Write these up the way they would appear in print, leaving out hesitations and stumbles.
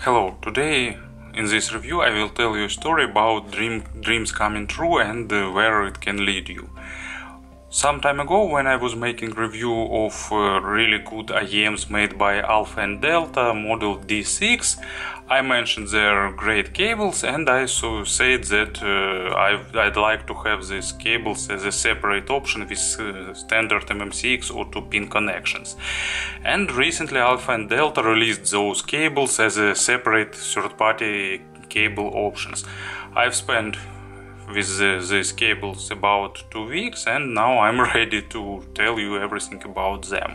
Hello, today in this review I will tell you a story about dreams coming true and where it can lead you. Some time ago, when I was making review of really good IEMs made by Alpha&Delta model D6, I mentioned their great cables, and I so said that I'd like to have these cables as a separate option with standard MMCX or 2-pin connections. And recently Alpha&Delta released those cables as a separate third-party cable options. I've spent with these cables about 2 weeks, and now I'm ready to tell you everything about them.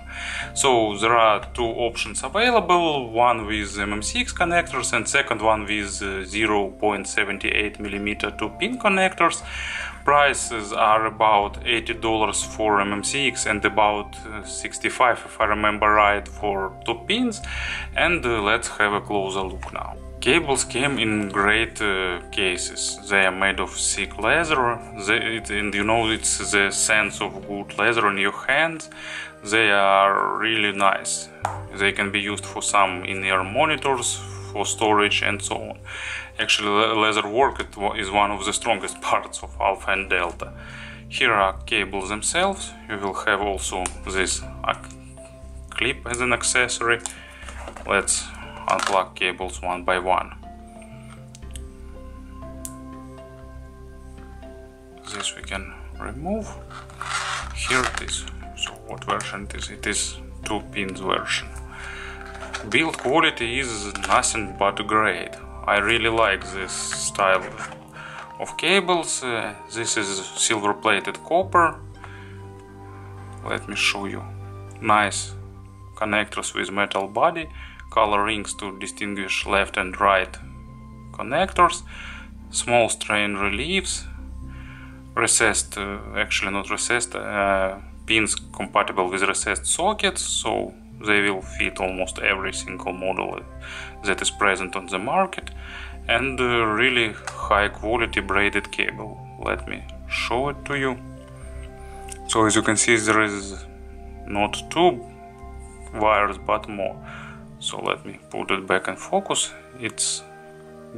So there are two options available, one with MMCX connectors and second one with 0.78mm 2-pin connectors. Prices are about $80 for MMCX and about $65, if I remember right, for 2 pins. And let's have a closer look now. Cables came in great cases. They are made of thick leather, and you know it's the sense of good leather in your hands. They are really nice. They can be used for some in-ear monitors, for storage and so on. Actually, leather work is one of the strongest parts of Alpha&Delta. Here are cables themselves. You will have also this clip as an accessory. Let's unplug cables one by one. This we can remove. Here it is. So what version it is? It is 2-pin version. Build quality is nothing but great. I really like this style of cables. This is silver plated copper. Let me show you. Nice connectors with metal body, color rings to distinguish left and right connectors, small strain reliefs, recessed, actually not recessed, pins compatible with recessed sockets, so they will fit almost every single model that is present on the market, and really high quality braided cable. Let me show it to you. So as you can see, there is not 2 wires but more. So let me put it back in focus. It's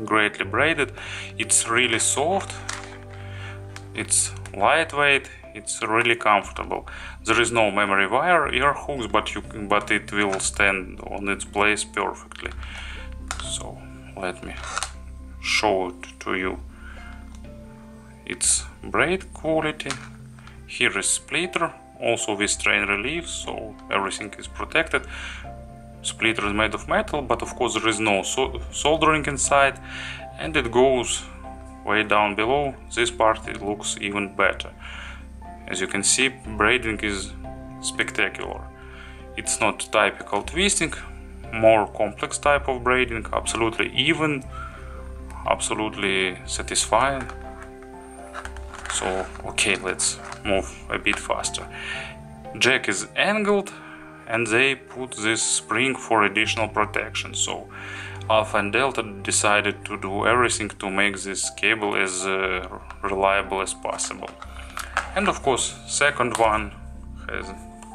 greatly braided, it's really soft, it's lightweight, it's really comfortable. There is no memory wire ear hooks, but it will stand on its place perfectly. So let me show it to you. It's braid quality. Here is splitter, also with strain relief, so everything is protected. Splitter is made of metal, but of course there is no soldering inside, and it goes way down below. This part it looks even better. As you can see, braiding is spectacular. It's not typical twisting, more complex type of braiding, absolutely even, absolutely satisfying. So okay, let's move a bit faster. Jack is angled, and they put this spring for additional protection. So Alpha&Delta decided to do everything to make this cable as reliable as possible. And of course, second one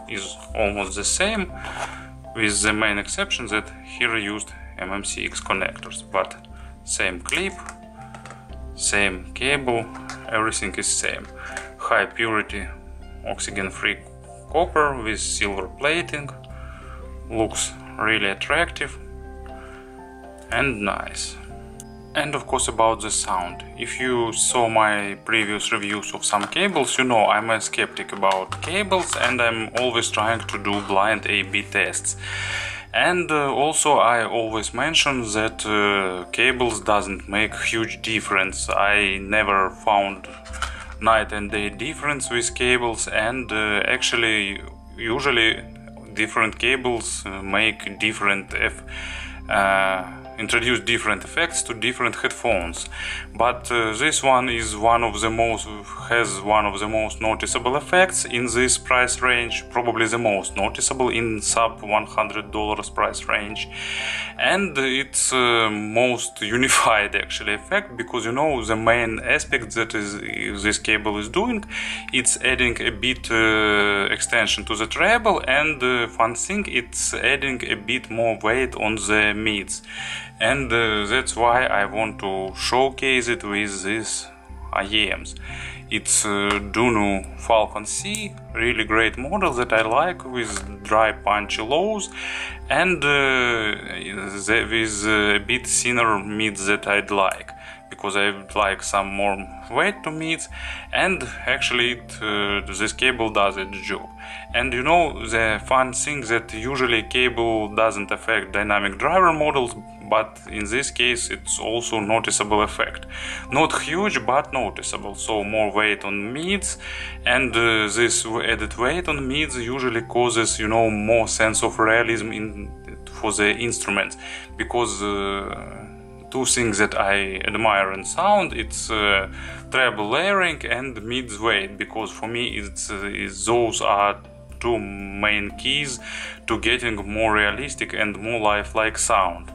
is almost the same, with the main exception that here used MMCX connectors, but same clip, same cable, everything is same. High purity, oxygen-free copper with silver plating, looks really attractive and nice. And of course about the sound. If you saw my previous reviews of some cables, you know I'm a skeptic about cables, and I'm always trying to do blind A/B tests. And also I always mention that cables doesn't make huge difference. I never found night and day difference with cables, and actually usually different cables make different introduce different effects to different headphones, but this one is has one of the most noticeable effects in this price range, probably the most noticeable in sub $100 price range, and it's most unified actually effect, because you know the main aspect that this cable is doing, it's adding a bit extension to the treble, and fun thing, it's adding a bit more weight on the mids. and that's why I want to showcase it with these IEMs. It's Dunu Falcon C, really great model that I like, with dry punchy lows and with a bit thinner mids that I'd like, because I like some more weight to mids, and actually this cable does its job. And you know, the fun thing that usually cable doesn't affect dynamic driver models, but in this case it's also noticeable effect. Not huge, but noticeable. So more weight on mids, and this added weight on mids usually causes, you know, more sense of realism for the instruments, because two things that I admire in sound, it's treble layering and mids weight, because for me those are two main keys to getting more realistic and more lifelike sound.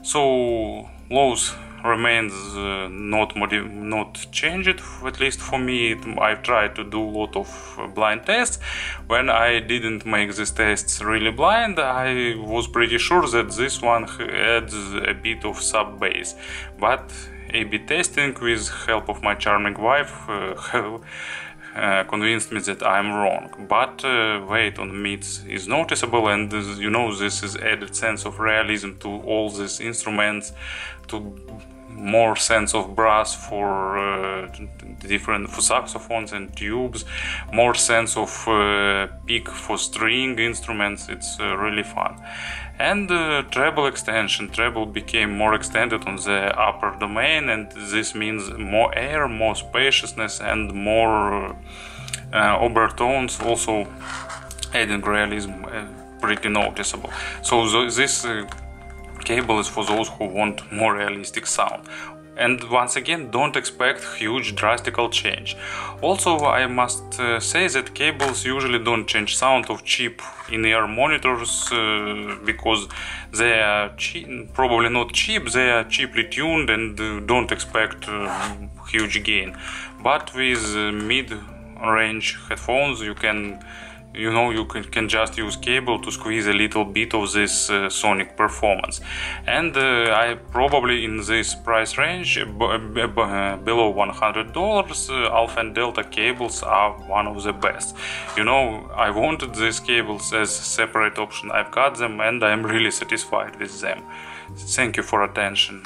So lows remains not changed, at least for me. I've tried to do a lot of blind tests. When I didn't make these tests really blind, I was pretty sure that this one adds a bit of sub bass, but A/B testing with help of my charming wife convinced me that I'm wrong. But weight on mids is noticeable, and you know, this is added sense of realism to all these instruments, to more sense of brass for for saxophones and tubes, more sense of pick for string instruments. It's really fun. And treble extension. Treble became more extended on the upper domain, and this means more air, more spaciousness, and more overtones, also adding realism, pretty noticeable. So this cable is for those who want more realistic sound. And once again, don't expect huge drastical change. Also, I must say that cables usually don't change sound of cheap in-ear monitors, because they are probably not cheap, they are cheaply tuned, and don't expect huge gain. But with mid-range headphones, you can just use cable to squeeze a little bit of this sonic performance. And I probably, in this price range below $100, Alpha&Delta cables are one of the best. You know, I wanted these cables as a separate option. I've got them and I'm really satisfied with them. Thank you for attention.